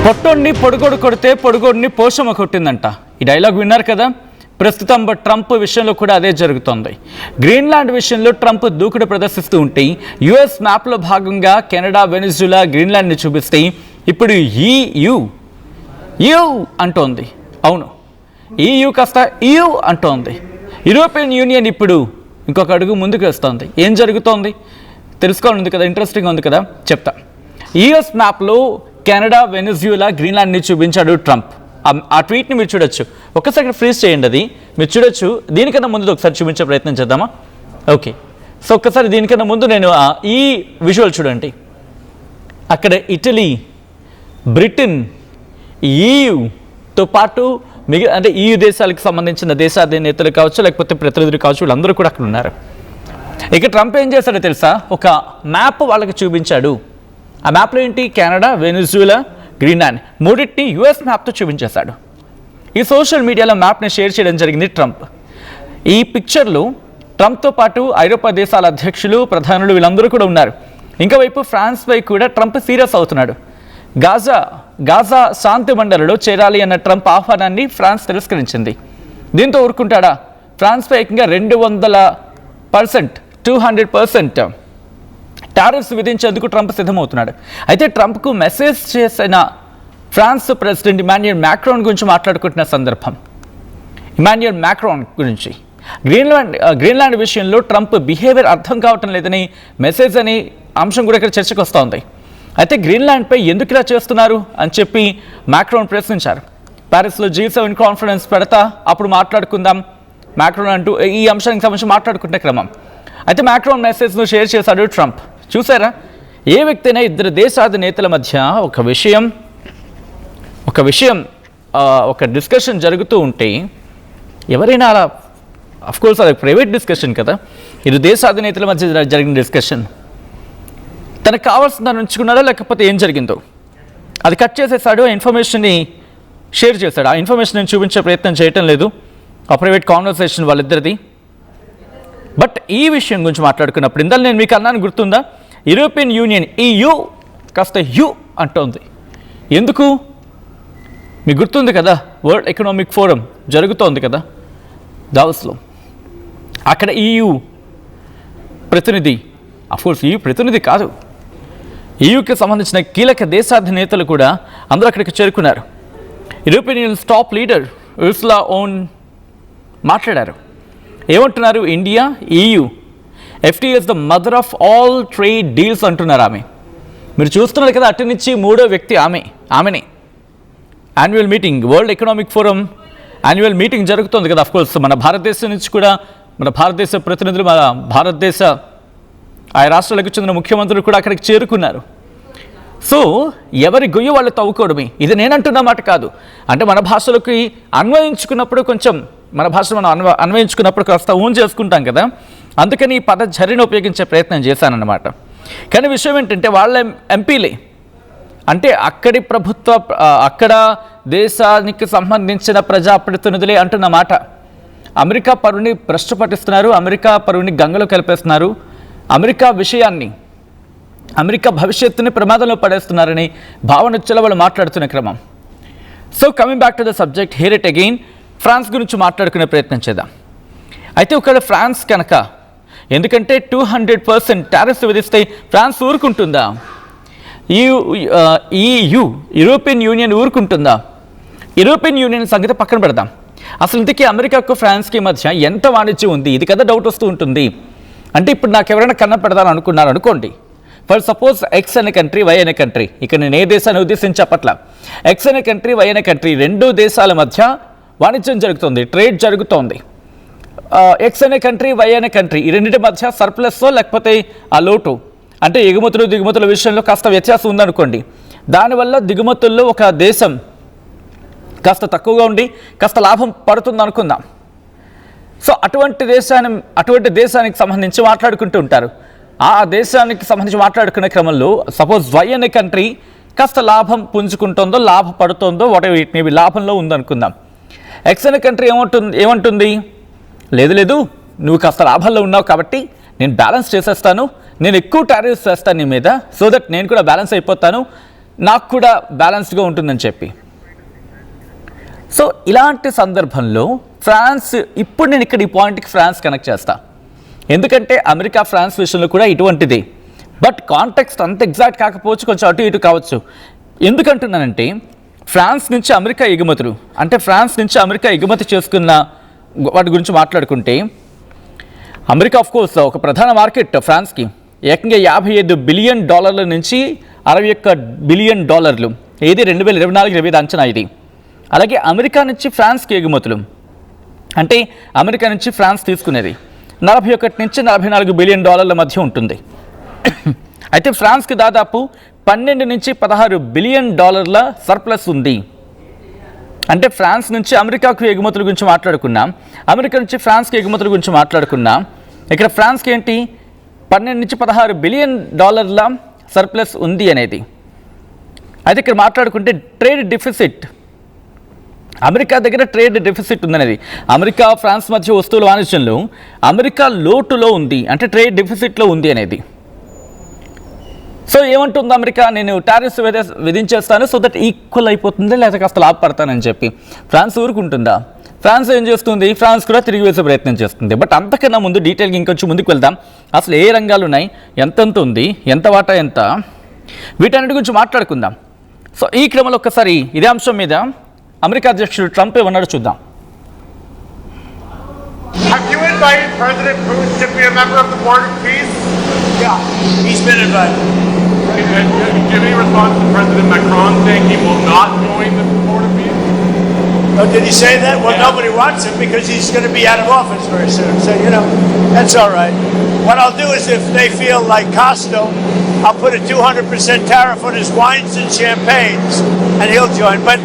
పొట్టోడిని పొడుగోడు కొడితే పొడుగోడిని పోషమ కొట్టిందంట. ఈ డైలాగ్ విన్నారు కదా. ప్రస్తుతం ట్రంప్ విషయంలో కూడా అదే జరుగుతోంది. గ్రీన్లాండ్ విషయంలో ట్రంప్ దూకుడు ప్రదర్శిస్తూ ఉంటే యుఎస్ మ్యాప్లో భాగంగా కెనడా, వెనిజులా, గ్రీన్లాండ్ని చూపిస్తే ఇప్పుడు యూ అంటోంది. అవును, EU కాస్త EU అంటోంది. యూరోపియన్ యూనియన్ ఇప్పుడు ఇంకొక అడుగు ముందుకు వేస్తోంది. ఏం జరుగుతోంది తెలుసుకోవాలి కదా, ఇంట్రెస్టింగ్ ఉంది కదా, చెప్తా. యుఎస్ మ్యాప్లో కెనడా, వెనిజులా, గ్రీన్లాండ్ని చూపించాడు ట్రంప్. ఆ ట్వీట్ని మీరు చూడొచ్చు. ఒక్కసారి ఫ్రీజ్ చేయండి, అది మీరు చూడొచ్చు. దీనికన్నా ముందు ఒకసారి చూపించే ప్రయత్నం చేద్దామా? ఓకే, సో ఒక్కసారి దీనికన్నా ముందు నేను ఈ విజువల్ చూడండి. అక్కడ ఇటలీ, బ్రిటన్, EUతో పాటు అంటే EU దేశాలకు సంబంధించిన దేశాధినేతలు కావచ్చు, లేకపోతే ప్రతినిధులు కావచ్చు, వీళ్ళందరూ కూడా అక్కడ ఉన్నారు. ఇక ట్రంప్ ఏం చేశాడో తెలుసా? ఒక మ్యాప్ వాళ్ళకి చూపించాడు. ఆ మ్యాప్లో ఏంటి? కెనడా, వెనిజులా, గ్రీన్లాండ్ మూడింటిని US మ్యాప్తో చూపించేశాడు. ఈ సోషల్ మీడియాలో మ్యాప్ని షేర్ చేయడం జరిగింది ట్రంప్. ఈ పిక్చర్లు ట్రంప్తో పాటు ఐరోపా దేశాల అధ్యక్షులు, ప్రధానులు వీళ్ళందరూ కూడా ఉన్నారు. ఇంకోవైపు ఫ్రాన్స్ పై కూడా ట్రంప్ సీరియస్ అవుతున్నాడు. గాజా శాంతి మండలిలో చేరాలి అన్న ట్రంప్ ఆహ్వానాన్ని ఫ్రాన్స్ తిరస్కరించింది. దీంతో ఊరుకుంటాడా? ఫ్రాన్స్పై ఏకంగా 200% టారిఫ్స్ విధించేందుకు ట్రంప్ సిద్ధమవుతున్నాడు. అయితే ట్రంప్కు మెసేజ్ చేసిన ఫ్రాన్స్ ప్రెసిడెంట్ ఇమాన్యుయల్ మ్యాక్రాన్ గురించి మాట్లాడుకుంటున్న సందర్భం. ఇమాన్యుయల్ మ్యాక్రాన్ గురించి గ్రీన్లాండ్ విషయంలో ట్రంప్ బిహేవియర్ అర్థం కావటం లేదని మెసేజ్ అని అంశం కూడా ఇక్కడ చర్చకు వస్తోంది. అయితే గ్రీన్లాండ్పై ఎందుకు ఇలా చేస్తున్నారు అని చెప్పి మ్యాక్రాన్ ప్రశ్నించారు. ప్యారిస్లో G7 కాన్ఫరెన్స్ పెడతా, అప్పుడు మాట్లాడుకుందాం మ్యాక్రాన్ అంటూ ఈ అంశానికి సంబంధించి మాట్లాడుకుంటే క్రమం. అయితే మ్యాక్రాన్ మెసేజ్ను షేర్ చేశాడు ట్రంప్. చూసారా, ఏ వ్యక్తైనా ఇద్దరు దేశాధినేతల మధ్య ఒక డిస్కషన్ జరుగుతూ ఉంటే ఎవరైనా అలా, అఫ్కోర్స్ అది ప్రైవేట్ డిస్కషన్ కదా, ఇరు దేశాధినేతల మధ్య జరిగిన డిస్కషన్, తనకు కావాల్సిన దాన్ని ఉంచుకున్నాడో లేకపోతే ఏం జరిగిందో అది కట్ చేసేసాడు. ఆ ఇన్ఫర్మేషన్ని షేర్ చేశాడు. ఆ ఇన్ఫర్మేషన్ నేను చూపించే ప్రయత్నం చేయటం లేదు, ఆ ప్రైవేట్ కాన్వర్సేషన్ వాళ్ళిద్దరిది. బట్ ఈ విషయం గురించి మాట్లాడుకున్నప్పుడు ఇందాక నేను మీకు అన్నాను, గుర్తుందా? యూరోపియన్ యూనియన్ EU కాస్త యు అంటోంది. ఎందుకు మీకు గుర్తుంది కదా, వరల్డ్ ఎకనామిక్ ఫోరం జరుగుతోంది కదా దావోస్లో. అక్కడ EU ప్రతినిధి, అఫ్కోర్స్ EU ప్రతినిధి కాదు, EUకి సంబంధించిన కీలక దేశాధినేతలు కూడా అందరూ అక్కడికి చేరుకున్నారు. European union top leader Ursula own మాట్లాడారు. ఏమంటున్నారు? India, EU, FTA is the mother of all trade deals అంటున్నారు ఆమె. మీరు చూస్తున్నారు కదా, అటు నుంచి మూడో వ్యక్తి ఆమెనే. Annual meeting, world economic forum annual meeting జరుగుతుంది కదా. అఫ్కోర్స్ మన భారతదేశం నుంచి కూడా, మన భారతదేశ ప్రతినిధులు, మన భారతదేశ ఆయా రాష్ట్రాలకు చెందిన ముఖ్యమంత్రులు కూడా అక్కడికి చేరుకున్నారు. సో ఎవరి గొయ్యి వాళ్ళు తవ్వుకోవడమే. ఇది నేనంటున్న మాట కాదు. అంటే మన భాషలోకి అన్వయించుకున్నప్పుడు కొంచెం, మన భాష మనం అన్వయించుకున్నప్పుడు కాస్త ఊన్ చేసుకుంటాం కదా, అందుకని ఈ పద ఝరిని ఉపయోగించే ప్రయత్నం చేశానన్నమాట. కానీ విషయం ఏంటంటే వాళ్ళ ఎంపీలే, అంటే అక్కడి ప్రభుత్వ, అక్కడ దేశానికి సంబంధించిన ప్రజాప్రతినిధులే అంటున్న మాట. అమెరికా పరువుని భ్రష్టు పట్టిస్తున్నారు, అమెరికా పరువుని గంగలో కలిపేస్తున్నారు, అమెరికా విషయాన్ని, అమెరికా భవిష్యత్తుని ప్రమాదంలో పడేస్తున్నారని భావనొచ్చేలా వాళ్ళు మాట్లాడుతున్న క్రమం. So coming back to the subject, hear it again. France గురించి మాట్లాడుకునే ప్రయత్నం చేద్దాం. అయితే ఒకవేళ ఫ్రాన్స్ కనుక, ఎందుకంటే 200% టారిఫ్స్ విధిస్తే ఫ్రాన్స్ ఊరుకుంటుందా? EU యూరోపియన్ యూనియన్ ఊరుకుంటుందా? యూరోపియన్ యూనియన్ సంగతి పక్కన పెడదాం. అసలు ఇంతకీ అమెరికాకు ఫ్రాన్స్కి మధ్య ఎంత వాణిజ్యం ఉంది? ఇది కదా డౌట్ వస్తూ ఉంటుంది. అంటే ఇప్పుడు నాకు ఎవరైనా కన్న పెడదాను అనుకున్నారు అనుకోండి, ఫర్ సపోజ్ X అనే కంట్రీ, Y అనే కంట్రీ, ఇక నేను ఏ దేశాన్ని ఉద్దేశించి చెప్పట్ల, X అనే కంట్రీ, Y అనే కంట్రీ, రెండు దేశాల మధ్య వాణిజ్యం జరుగుతుంది, ట్రేడ్ జరుగుతోంది. X అనే కంట్రీ, Y అనే కంట్రీ, ఈ రెండింటి మధ్య సర్ప్లస్ లేకపోతే ఆ లోటు, అంటే ఎగుమతులు దిగుమతుల విషయంలో కాస్త వ్యత్యాసం ఉందనుకోండి. దానివల్ల దిగుమతుల్లో ఒక దేశం కాస్త తక్కువగా ఉండి కాస్త లాభం పడుతుంది అనుకుందాం. సో అటువంటి దేశానికి సంబంధించి మాట్లాడుకుంటూ ఉంటారు. ఆ దేశానికి సంబంధించి మాట్లాడుకునే క్రమంలో సపోజ్ Y అనే కంట్రీ కాస్త లాభం పుంజుకుంటుందో, లాభపడుతుందో, వాటి లాభంలో ఉందనుకుందాం. X అనే కంట్రీ ఏమంటుంది? లేదు, నువ్వు కాస్త లాభంలో ఉన్నావు కాబట్టి నేను బ్యాలెన్స్ చేసేస్తాను, నేను ఎక్కువ టారిఫ్స్ వేస్తాను నీ మీద, సో దట్ నేను కూడా బ్యాలెన్స్ అయిపోతాను, నాకు కూడా బ్యాలెన్స్డ్గా ఉంటుందని చెప్పి. సో ఇలాంటి సందర్భంలో ఫ్రాన్స్, ఇప్పుడు నేను ఇక్కడ ఈ పాయింట్కి ఫ్రాన్స్ కనెక్ట్ చేస్తా, ఎందుకంటే అమెరికా ఫ్రాన్స్ విషయంలో కూడా ఇటువంటిది. బట్ కాంటెక్స్ట్ అంత ఎగ్జాక్ట్ కాకపోవచ్చు, కొంచెం అటు ఇటు కావచ్చు. ఎందుకంటున్నానంటే ఫ్రాన్స్ నుంచి అమెరికా ఎగుమతులు, అంటే ఫ్రాన్స్ నుంచి అమెరికా ఎగుమతి చేసుకున్న వాటి గురించి మాట్లాడుకుంటే, అమెరికా ఆఫ్ కోర్స్ ఒక ప్రధాన మార్కెట్ ఫ్రాన్స్కి. ఏకంగా $55 బిలియన్ నుంచి $61 బిలియన్, ఏది 2024-25 అంచనా ఇది. అలాగే అమెరికా నుంచి ఫ్రాన్స్కి ఎగుమతులు, అంటే అమెరికా నుంచి ఫ్రాన్స్ తీసుకునేది $41 నుంచి $44 బిలియన్ మధ్య ఉంటుంది. అయితే ఫ్రాన్స్కి దాదాపు 12 నుంచి 16 బిలియన్ సర్ప్లస్ ఉంది. అంటే ఫ్రాన్స్ నుంచి అమెరికాకు ఎగుమతుల గురించి మాట్లాడుకున్నాం, అమెరికా నుంచి ఫ్రాన్స్కి ఎగుమతుల గురించి మాట్లాడుకున్నాం. ఇక్కడ ఫ్రాన్స్కి ఏంటి 12 నుంచి 16 బిలియన్ సర్ప్లస్ ఉంది అనేది. అయితే ఇక్కడ మాట్లాడుకుంటే ట్రేడ్ డెఫిసిట్, అమెరికా దగ్గర ట్రేడ్ డెఫిసిట్ ఉందనేది. అమెరికా ఫ్రాన్స్ మధ్య వస్తువుల వాణిజ్యంలో అమెరికా లోటులో ఉంది, అంటే ట్రేడ్ డెఫిసిట్లో ఉంది అనేది. సో ఏమంటుంది అమెరికా, నేను టారిఫ్స్ విధించేస్తాను సో దట్ ఈక్వల్ అయిపోతుంది, లేదా కాస్త లాభపడతానని చెప్పి. ఫ్రాన్స్ ఊరుకుంటుందా? ఫ్రాన్స్ ఏం చేస్తుంది? ఫ్రాన్స్ కూడా తిరిగి వేసే ప్రయత్నం చేస్తుంది. బట్ అంతకన్నా ముందు డీటెయిల్గా ఇంకొంచెం ముందుకు వెళ్దాం. అసలు ఏ రంగాలు ఉన్నాయి, ఎంతెంత ఉంది, ఎంత వాటా ఎంత, వీటన్నిటి గురించి మాట్లాడుకుందాం. సో ఈ క్రమంలో ఒక్కసారి ఇదే అంశం మీద అమెరికా అధ్యక్షుడు ట్రంప్ ఏమన్నాడో చూద్దాం. Have you invited President Putin to be a member of the Board of Peace? Yeah, he's been invited. Give any response to President Macron saying he will not join the Board of Peace? Oh, did he say that? Well, Yeah. nobody wants him because he's going to be out of office very soon. So, that's all right. What I'll do is if they feel like Costo, I'll put a 200% tariff on his wines and champagnes, and he'll join. But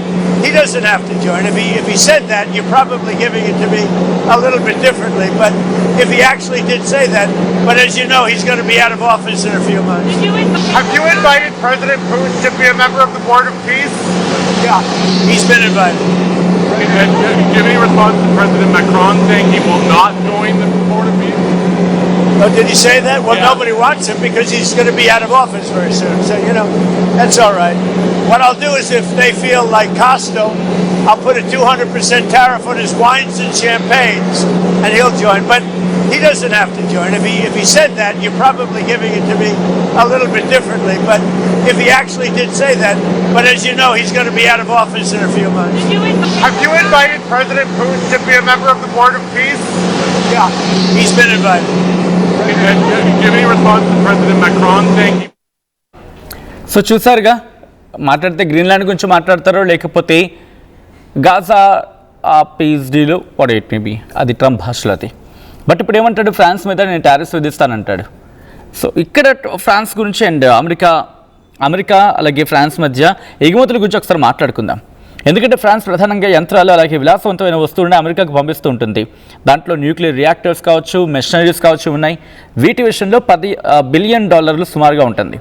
he doesn't have to join. If he said that, you're probably giving it to me a little bit differently. But if he actually did say that, but as you know, he's going to be out of office in a few months. Have you invited President Putin to be a member of the Board of Peace? Yeah, he's been invited. Give any response to President Macron saying he will not join the Board of Peace? Oh, did he say that? Well, Yeah. nobody wants him because he's going to be out of office very soon. So, that's all right. What I'll do is if they feel like Costo, I'll put a 200% tariff on his wines and champagnes, and he'll join. But he doesn't have to join. If he said that, you're probably giving it to me a little bit differently. But if he actually did say that, but as you know, he's going to be out of office in a few months. Have you invited President Putin to be a member of the Board of Peace? Yeah, he's been invited. Give any response to President Macron saying he... so చూసారుగా, మాట్లాడితే Greenland గురించి మాట్లాడతారో లేకపోతే Gaza peace డీలో what it may be, అది Trump భాషలో అది. But ఇప్పుడు ఏమంటాడు, ఫ్రాన్స్ మీద నేను టారిఫ్స్ విధిస్తానంటాడు. సో ఇక్కడ ఫ్రాన్స్ గురించి అండ్ అమెరికా అలాగే ఫ్రాన్స్ మధ్య ఎగుమతుల గురించి ఒకసారి మాట్లాడుకుందాం. ఎందుకంటే ఫ్రాన్స్ ప్రధానంగా యంత్రాలు అలాగే విలాసవంతమైన వస్తువులను అమెరికాకు పంపిస్తూ ఉంటుంది. దాంట్లో న్యూక్లియర్ రియాక్టర్స్ కావచ్చు, మెషినరీస్ కావచ్చు ఉన్నాయి. వీటి విషయంలో $10 బిలియన్ సుమారుగా ఉంటుంది.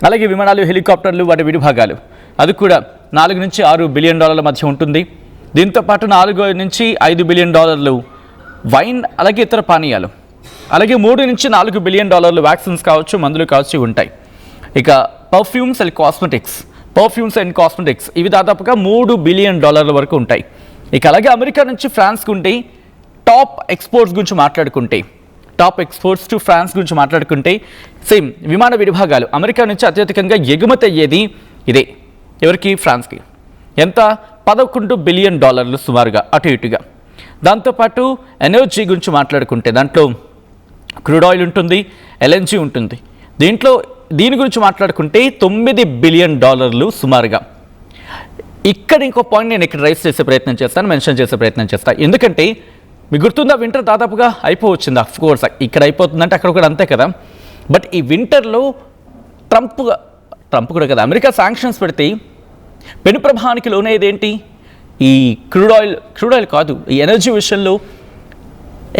అలాగే విమానాలు, హెలికాప్టర్లు, వాటి విడిభాగాలు, అది కూడా $4 నుంచి $6 బిలియన్ మధ్య ఉంటుంది. దీంతోపాటు $4 నుంచి $5 బిలియన్ వైన్ అలాగే ఇతర పానీయాలు, అలాగే $3 నుంచి $4 బిలియన్ వ్యాక్సిన్స్ కావచ్చు, మందులు కావచ్చు ఉంటాయి. ఇక పర్ఫ్యూమ్స్ అండ్ కాస్మెటిక్స్ ఇవి దాదాపుగా $3 బిలియన్ వరకు ఉంటాయి. ఇక అలాగే అమెరికా నుంచి ఫ్రాన్స్కి ఉంటే టాప్ ఎక్స్పోర్ట్స్ గురించి మాట్లాడుకుంటే, టాప్ ఎక్స్పోర్ట్స్ టు ఫ్రాన్స్ గురించి మాట్లాడుకుంటే సేమ్ విమాన విడిభాగాలు అమెరికా నుంచి అత్యధికంగా ఎగుమతి అయ్యేది ఇదే. ఎవరికి? ఫ్రాన్స్కి. ఎంత? $11 బిలియన్ సుమారుగా అటు ఇటుగా. దాంతోపాటు ఎనర్జీ గురించి మాట్లాడుకుంటే దాంట్లో క్రూడ్ ఆయిల్ ఉంటుంది, ఎల్ఎన్జీ ఉంటుంది. దీని గురించి మాట్లాడుకుంటే $9 బిలియన్ సుమారుగా. ఇక్కడ ఇంకో పాయింట్ నేను ఇక్కడ రైస్ చేసే ప్రయత్నం చేస్తాను, మెన్షన్ చేసే ప్రయత్నం చేస్తాను. ఎందుకంటే మీకు గుర్తుందా, వింటర్ దాదాపుగా అయిపోవచ్చింది. అఫ్కోర్స్ ఇక్కడ అయిపోతుందంటే అక్కడ కూడా అంతే కదా. బట్ ఈ వింటర్లో ట్రంప్ కూడా కదా, అమెరికా శాంక్షన్స్ పెడితే పెను ప్రభావానికి లోనేది ఏంటి? ఈ క్రూడ్ ఆయిల్ కాదు, ఈ ఎనర్జీ విషయంలో.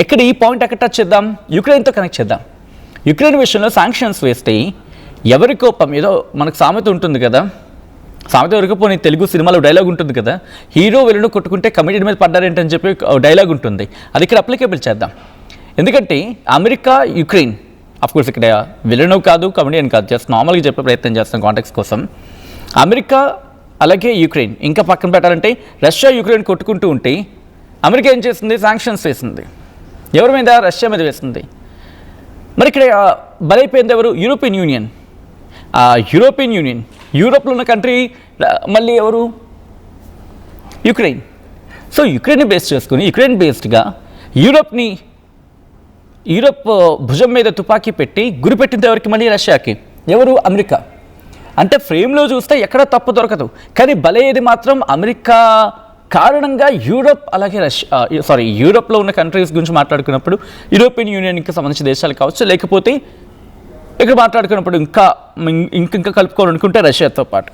ఎక్కడ ఈ పాయింట్ ఎక్కడ టచ్ చేద్దాం? యుక్రెయిన్తో కనెక్ట్ చేద్దాం. యుక్రెయిన్ విషయంలో శాంక్షన్స్ వేస్తే ఎవరి కోపం, ఏదో మనకు సామెత ఉంటుంది కదా, సామెత వరకపోని తెలుగు సినిమాలో డైలాగ్ ఉంటుంది కదా, హీరో విలను కొట్టుకుంటే కమెడియన్ మీద పడ్డారేంటని చెప్పి డైలాగ్ ఉంటుంది. అది ఇక్కడ అప్లికేబుల్ చేద్దాం. ఎందుకంటే అమెరికా, యుక్రెయిన్, అఫ్కోర్స్ ఇక్కడ విలను కాదు, కమెడియన్ కాదు, జస్ట్ నార్మల్గా చెప్పే ప్రయత్నం చేస్తాం కాంటెక్స్ కోసం. అమెరికా అలాగే యుక్రెయిన్, ఇంకా పక్కన పెట్టాలంటే రష్యా యుక్రెయిన్ కొట్టుకుంటూ ఉంటే అమెరికా ఏం చేస్తుంది? శాంక్షన్స్ వేసింది. ఎవరి మీద? రష్యా మీద వేసింది. మరి ఇక్కడ బలైపోయింది ఎవరు? European union. యూరోపియన్ యూనియన్, యూరోప్లో ఉన్న కంట్రీ మళ్ళీ ఎవరు? యుక్రెయిన్. సో యుక్రెయిన్ బేస్ చేసుకుని యుక్రెయిన్ బేస్డ్గా యూరోప్ భుజం మీద తుపాకీ పెట్టి గురిపెట్టింది ఎవరికి? మళ్ళీ రష్యాకి. ఎవరు? అమెరికా. అంటే ఫ్రేమ్లో చూస్తే ఎక్కడ తప్పు దొరకదు, కానీ బలయ్యేది మాత్రం అమెరికా కారణంగా యూరోప్ అలాగే యూరోప్లో ఉన్న కంట్రీస్ గురించి మాట్లాడుకున్నప్పుడు యూరోపియన్ యూనియన్కి సంబంధించిన దేశాలు కావచ్చు, లేకపోతే ఇక్కడ మాట్లాడుకున్నప్పుడు ఇంకా కలుపుకోవాలనుకుంటే రష్యాతో పాటు.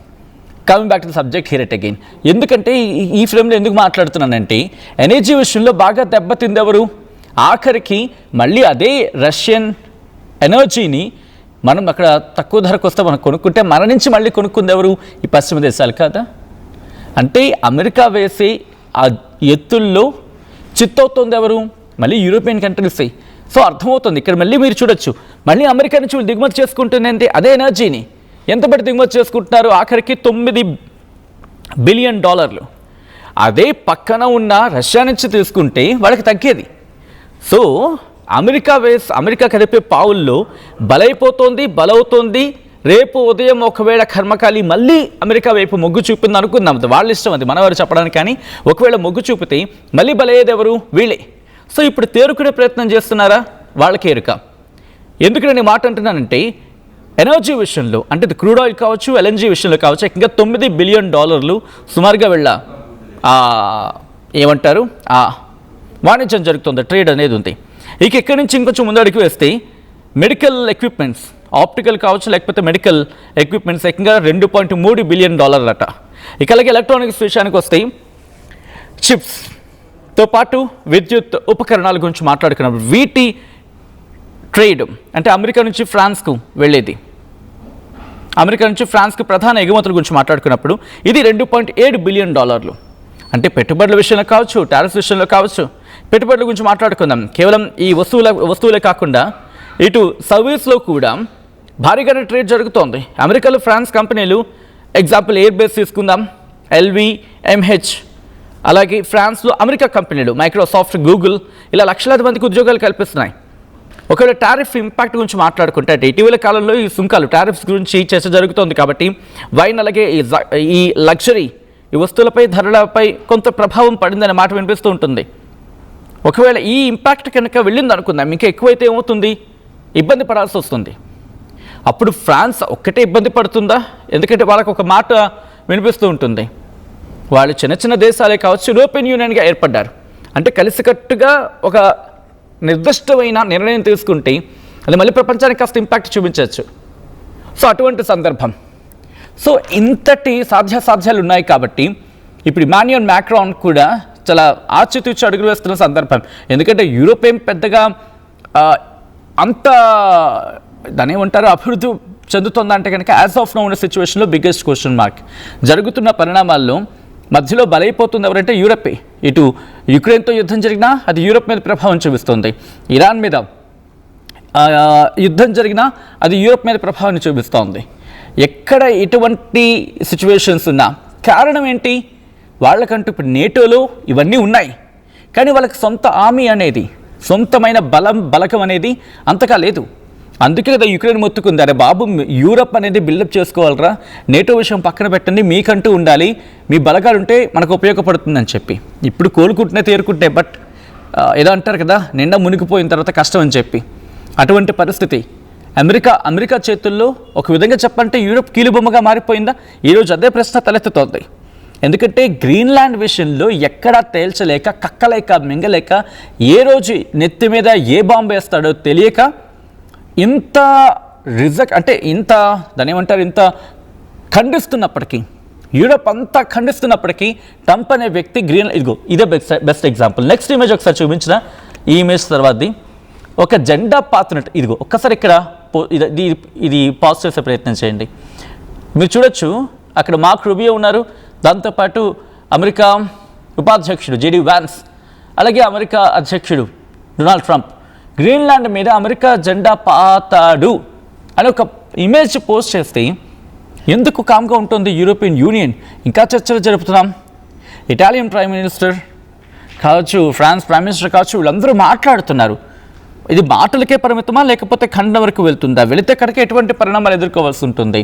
Coming back to the subject here at again. ఎందుకంటే ఈ ఫ్రేమ్లో ఎందుకు మాట్లాడుతున్నానంటే ఎనర్జీ విషయంలో బాగా దెబ్బతింది ఎవరు? ఆఖరికి మళ్ళీ అదే రష్యన్ ఎనర్జీని మనం అక్కడ తక్కువ ధరకు వస్తే మనం కొనుక్కుంటే మన నుంచి మళ్ళీ కొనుక్కుంది ఎవరు? ఈ పశ్చిమ దేశాలు కాదా? అంటే అమెరికా వేసే ఆ ఎత్తుల్లో చిత్తవుతుంది ఎవరు? మళ్ళీ యూరోపియన్ కంట్రీసే. సో అర్థమవుతుంది ఇక్కడ మళ్ళీ మీరు చూడొచ్చు, మళ్ళీ అమెరికా నుంచి దిగుమతి చేసుకుంటుందంటే అదే ఎనర్జీని ఎంత బట్టి దిగుమతి చేసుకుంటున్నారు? ఆఖరికి $9 బిలియన్. అదే పక్కన ఉన్న రష్యా నుంచి తీసుకుంటే వాళ్ళకి తగ్గేది. సో అమెరికా కదిపే పావుల్లో బలవుతోంది. రేపు ఉదయం ఒకవేళ కర్మకాలి మళ్ళీ అమెరికా వైపు మొగ్గు చూపింది అనుకుందాం, వాళ్ళ ఇష్టం, అది మనవారు చెప్పడానికి. కానీ ఒకవేళ మొగ్గు చూపితే మళ్ళీ బలయ్యేది ఎవరు? వీళ్ళే. సో ఇప్పుడు తేరుకునే ప్రయత్నం చేస్తున్నారా? వాళ్ళకే ఎరుక. ఎందుకు నేను మాట అంటున్నానంటే ఎనర్జీ విషయంలో, అంటే క్రూడ్ ఆయిల్ కావచ్చు, ఎల్ఎన్జీ విషయంలో కావచ్చు, ఇంకా $9 బిలియన్ సుమారుగా వెళ్ళ ఏమంటారు వాణిజ్యం జరుగుతుంది, ట్రేడ్ అనేది ఉంది. ఇక ఎక్కడి నుంచి ఇంకొంచెం ముందడుగు వేస్తే మెడికల్ ఎక్విప్మెంట్స్, ఆప్టికల్ కావచ్చు లేకపోతే మెడికల్ ఎక్విప్మెంట్స్ ఏకంగా $2.3 బిలియన్ అట. ఇక అలాగే ఎలక్ట్రానిక్స్ విషయానికి వస్తే చిప్స్తో పాటు విద్యుత్ ఉపకరణాల గురించి మాట్లాడుకున్నప్పుడు వీటి ట్రేడ్, అంటే అమెరికా నుంచి ఫ్రాన్స్కు వెళ్ళేది, అమెరికా నుంచి ఫ్రాన్స్కు ప్రధాన ఎగుమతుల గురించి మాట్లాడుకున్నప్పుడు ఇది $2.7 బిలియన్. అంటే పెట్టుబడుల విషయంలో కావచ్చు, టారిఫ్స్ విషయంలో కావచ్చు, పెట్టుబడుల గురించి మాట్లాడుకుందాం. కేవలం ఈ వస్తువులే కాకుండా ఇటు సర్వీస్లో కూడా భారీగానే ట్రేడ్ జరుగుతోంది. అమెరికాలో ఫ్రాన్స్ కంపెనీలు, ఎగ్జాంపుల్ ఎయిర్ బేస్ తీసుకుందాం, LVMH, అలాగే ఫ్రాన్స్లో అమెరికా కంపెనీలు మైక్రోసాఫ్ట్, గూగుల్ ఇలా లక్షలాది మందికి ఉద్యోగాలు కల్పిస్తున్నాయి. ఒకవేళ టారిఫ్ ఇంపాక్ట్ గురించి మాట్లాడుకుంటే ఇటీవల కాలంలో ఈ సుంకాలు టారిఫ్స్ గురించి చర్చ జరుగుతోంది కాబట్టి వైన్ అలాగే ఈ లగ్జరీ ఈ వస్తువులపై ధరలపై కొంత ప్రభావం పడిందనే మాట వినిపిస్తూ ఉంటుంది. ఒకవేళ ఈ ఇంపాక్ట్ కనుక వెళ్ళింది అనుకుందాం, ఇంకా ఎక్కువైతే ఏమవుతుంది? ఇబ్బంది పడాల్సి వస్తుంది. అప్పుడు ఫ్రాన్స్ ఒక్కటే ఇబ్బంది పడుతుందా? ఎందుకంటే వాళ్ళకు ఒక మాట వినిపిస్తూ ఉంటుంది, వాళ్ళు చిన్న దేశాలే కావచ్చు యూరోపియన్ యూనియన్గా ఏర్పడ్డారు, అంటే కలిసికట్టుగా ఒక నిర్దిష్టమైన నిర్ణయం తీసుకుంటే అది మళ్ళీ ప్రపంచానికి కాస్త ఇంపాక్ట్ చూపించవచ్చు. సో అటువంటి సందర్భం. సో ఇంతటి సాధ్యాలు ఉన్నాయి కాబట్టి ఇప్పుడు ఇమాన్యుయల్ మ్యాక్రాన్ కూడా చాలా ఆచితూచి అడుగులు వేస్తున్న సందర్భం. ఎందుకంటే యూరోప్ ఏం పెద్దగా అంత దాని ఏమంటారు అభివృద్ధి చెందుతుందంటే కనుక యాజ్ ఆఫ్ నౌ ఉన్న సిచ్యువేషన్లో బిగ్గెస్ట్ క్వశ్చన్ మార్క్. జరుగుతున్న పరిణామాల్లో మధ్యలో బలైపోతుంది ఎవరంటే యూరపే. ఇటు యుక్రెయిన్తో యుద్ధం జరిగినా అది యూరప్ మీద ప్రభావం చూపిస్తుంది, ఇరాన్ మీద యుద్ధం జరిగినా అది యూరప్ మీద ప్రభావాన్ని చూపిస్తోంది. ఎక్కడ ఎటువంటి సిచ్యువేషన్స్ ఉన్నా కారణం ఏంటి? వాళ్ళకంటూ ఇప్పుడు నేటోలో ఇవన్నీ ఉన్నాయి, కానీ వాళ్ళకి సొంత ఆర్మీ అనేది, సొంతమైన బలకం అనేది అంతగా లేదు. అందుకే కదా యుక్రెయిన్ మొత్తుకుంది, అరే బాబు యూరప్ అనేది బిల్డప్ చేసుకోవాలరా, నేటో విషయం పక్కన పెట్టండి, మీకంటూ ఉండాలి, మీ బలగాలు ఉంటే మనకు ఉపయోగపడుతుందని చెప్పి. ఇప్పుడు కోలుకుంటూనే తేరుకుంటే, బట్ ఏదో అంటారు కదా నిండా మునిగిపోయిన తర్వాత కష్టం అని చెప్పి, అటువంటి పరిస్థితి అమెరికా చేతుల్లో ఒక విధంగా చెప్పంటే యూరప్ కీలుబొమ్మగా మారిపోయిందా? ఈరోజు అదే ప్రశ్న తలెత్తుతోంది. ఎందుకంటే గ్రీన్లాండ్ విషయంలో ఎక్కడా తేల్చలేక, కక్కలేక, మింగలేక, ఏ రోజు నెత్తి మీద ఏ బాంబు వేస్తాడో తెలియక ఇంత దాని ఏమంటారు ఇంత ఖండిస్తున్నప్పటికీ, యూరప్ అంతా ఖండిస్తున్నప్పటికీ ట్రంప్ అనే వ్యక్తి ఇదే బెస్ట్ ఎగ్జాంపుల్. నెక్స్ట్ ఇమేజ్ ఒకసారి చూపించిన, ఈ ఇమేజ్ తర్వాతది ఒక జెండా పాతున్నట్టు. ఒక్కసారి ఇక్కడ ఇది పాజ్ చేసే ప్రయత్నం చేయండి. మీరు చూడొచ్చు అక్కడ మార్క్ రూబియో ఉన్నారు, దాంతోపాటు అమెరికా ఉపాధ్యక్షుడు JD వాన్స్, అలాగే అమెరికా అధ్యక్షుడు డొనాల్డ్ ట్రంప్ గ్రీన్లాండ్ మీద అమెరికా జెండా పాతాడు అని ఒక ఇమేజ్ పోస్ట్ చేస్తే ఎందుకు కామ్గా ఉంటుంది యూరోపియన్ యూనియన్? ఇంకా చర్చలు జరుపుతున్నాం. ఇటాలియన్ ప్రైమ్ మినిస్టర్ కావచ్చు, ఫ్రాన్స్ ప్రైమ్ మినిస్టర్ కావచ్చు, వీళ్ళందరూ మాట్లాడుతున్నారు. ఇది మాటలకే పరిమితమా, లేకపోతే ఖండం వరకు వెళ్తుందా? వెళితే కనుక ఎటువంటి పరిణామాలు ఎదుర్కోవాల్సి ఉంటుంది?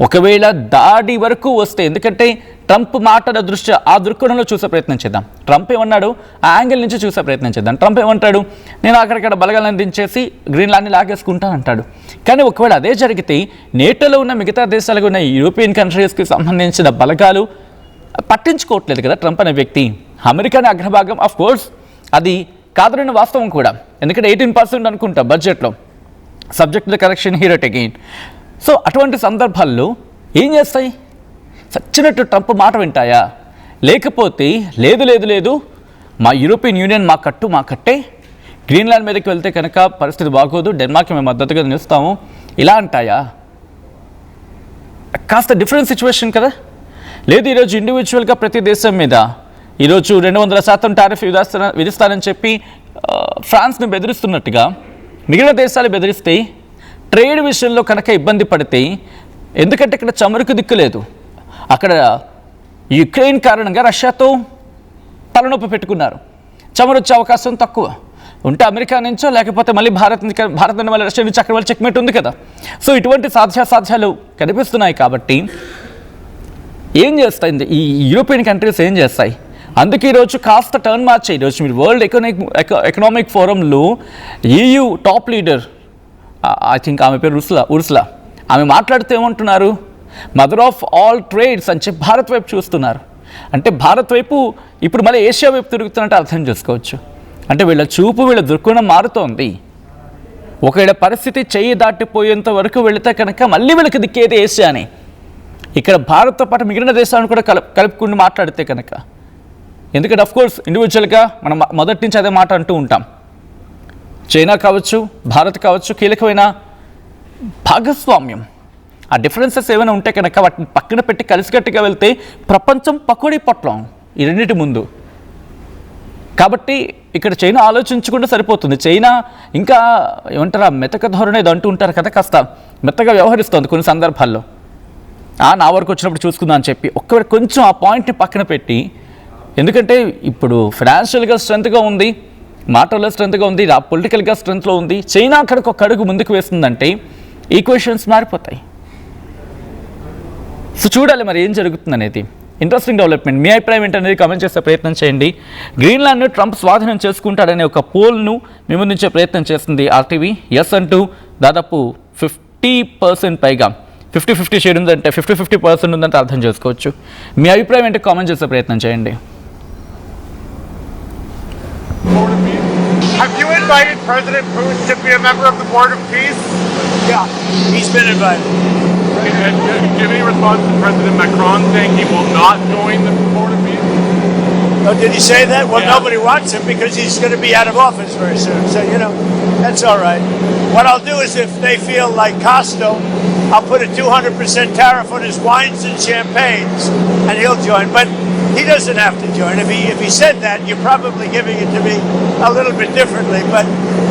ఒకవేళ దాడి వరకు వస్తే, ఎందుకంటే ట్రంప్ మాటల దృష్ట్యా ఆ దృక్కోణంలో చూసే ప్రయత్నం చేద్దాం. ట్రంప్ ఏమన్నాడు, ఆ యాంగిల్ నుంచి చూసే ప్రయత్నం చేద్దాం. ట్రంప్ ఏమంటాడు, నేను అక్కడిక్కడ బలగాలను దించేసి గ్రీన్లాండ్ని లాగేసుకుంటాను అంటాడు. కానీ ఒకవేళ అదే జరిగితే నేటోలో ఉన్న మిగతా దేశాలకు ఉన్న యూరోపియన్ కంట్రీస్కి సంబంధించిన బలగాలు పట్టించుకోవట్లేదు కదా ట్రంప్ అనే వ్యక్తి. అమెరికాని అగ్రభాగం, ఆఫ్ కోర్స్ అది కాదన్న వాస్తవం కూడా, ఎందుకంటే 18% అనుకుంటా బడ్జెట్లో, subject the correction here at again. So అటువంటి సందర్భాల్లో ఏం చేస్తాయి? సచ్చినట్టు ట్రంప్ మాట వింటాయా? లేకపోతే లేదు లేదు లేదు, మా యూరోపియన్ యూనియన్ మా కట్టే, గ్రీన్లాండ్ మీదకి వెళ్తే కనుక పరిస్థితి బాగోదు, డెన్మార్క్ మేము మద్దతుగా నిలుస్తాము, ఇలా అంటాయా? కాస్త డిఫరెంట్ సిచ్యువేషన్ కదా. లేదు, ఈరోజు ఇండివిజువల్గా ప్రతి దేశం మీద ఈరోజు 200% టారిఫ్ విధిస్తానని చెప్పి ఫ్రాన్స్ని బెదిరిస్తున్నట్టుగా మిగిలిన దేశాలు బెదిరిస్తే, ట్రేడ్ విషయంలో కనుక ఇబ్బంది పడితే, ఎందుకంటే ఇక్కడ చమురుకు దిక్కు లేదు, అక్కడ యుక్రెయిన్ కారణంగా రష్యాతో తలనొప్పి పెట్టుకున్నారు, చమురు వచ్చే అవకాశం తక్కువ ఉంటే అమెరికా నుంచో లేకపోతే మళ్ళీ భారత్ మళ్ళీ రష్యా నుంచి అక్కడ వాళ్ళు చెక్మేట్ ఉంది కదా. సో ఇటువంటి సాధ్యాసాధ్యాలు కనిపిస్తున్నాయి. కాబట్టి ఏం చేస్తాయి ఈ యూరోపియన్ కంట్రీస్, ఏం చేస్తాయి? అందుకే ఈరోజు కాస్త టర్న్ మార్చాయి. ఈరోజు మీరు వరల్డ్ ఎకనామిక్ ఫోరంలో EU top leader, I think ఆమె పేరు ఉర్సులా, ఆమె మాట్లాడుతూ ఏమంటున్నారు, మదర్ ఆఫ్ ఆల్ ట్రేడ్స్ అని చెప్పి భారత్ వైపు చూస్తున్నారు. అంటే భారత్ వైపు ఇప్పుడు మళ్ళీ ఏషియా వైపు తిరుగుతున్నట్టు అర్థం చేసుకోవచ్చు. అంటే వీళ్ళ చూపు, వీళ్ళ దృక్కోణం మారుతోంది. ఒకవేళ పరిస్థితి చెయ్యి దాటిపోయేంత వరకు వెళితే కనుక మళ్ళీ వీళ్ళకి దిక్కేది ఏషియా అని. ఇక్కడ భారత్తో పాటు మిగిలిన దేశాలను కూడా కలుపుకుని మాట్లాడితే కనుక, ఎందుకంటే అఫ్కోర్స్ ఇండివిజువల్గా మనం మొదటి నుంచి అదే మాట అంటూ ఉంటాం. చైనా కావచ్చు, భారత్ కావచ్చు, కీలకమైన భాగస్వామ్యం. ఆ డిఫరెన్సెస్ ఏమైనా ఉంటే కనుక వాటిని పక్కన పెట్టి కలిసికట్టుగా వెళ్తే ప్రపంచం పకోడీ పొట్లం ఈ రెండింటి ముందు. కాబట్టి ఇక్కడ చైనా ఆలోచించకుండా సరిపోతుంది. చైనా ఇంకా ఏమంటారా, మెతక ధోరణి ఏదో అంటూ ఉంటారు కదా, కాస్త మెత్తగా వ్యవహరిస్తుంది కొన్ని సందర్భాల్లో. నా వరకు వచ్చినప్పుడు చూసుకుందాం అని చెప్పి ఒక్కవేళ కొంచెం ఆ పాయింట్ని పక్కన పెట్టి, ఎందుకంటే ఇప్పుడు ఫైనాన్షియల్గా స్ట్రెంత్గా ఉంది, మాటల్లో స్ట్రెంత్గా ఉంది, పొలిటికల్గా స్ట్రెంత్లో ఉంది. చైనా అక్కడికి ఒక అడుగు ముందుకు వేస్తుందంటే ఈక్వేషన్స్ మారిపోతాయి. సో చూడాలి మరి ఏం జరుగుతుంది అనేది. Interesting development. మీ అభిప్రాయం ఏంటనేది కామెంట్ చేసే ప్రయత్నం చేయండి. గ్రీన్లాండ్ను ట్రంప్ స్వాధీనం చేసుకుంటాడనే ఒక పోల్ను మీ ముందుంచే ప్రయత్నం చేస్తుంది RTV. ఎస్ అంటూ దాదాపు 50% పైగా, 50-50 షేడ్ ఉందంటే 50-50% ఉందంటే అర్థం చేసుకోవచ్చు. మీ అభిప్రాయం ఏంటో కామెంట్ చేసే ప్రయత్నం చేయండి. Have you invited President Putin to be a member of the Board of Peace? Yeah, he's been invited. And do you have any response to President Macron saying he will not join the Board of Peace? Oh, did he say that? Well, Yeah. nobody wants him because he's going to be out of office very soon. So, that's all right. What I'll do is if they feel like Costo, I'll put a 200% tariff on his wines and champagnes, and he'll join. But he doesn't have to join. If he said that, you're probably giving it to me a little bit differently. But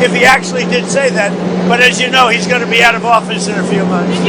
if he actually did say that, but as you know, he's going to be out of office in a few months.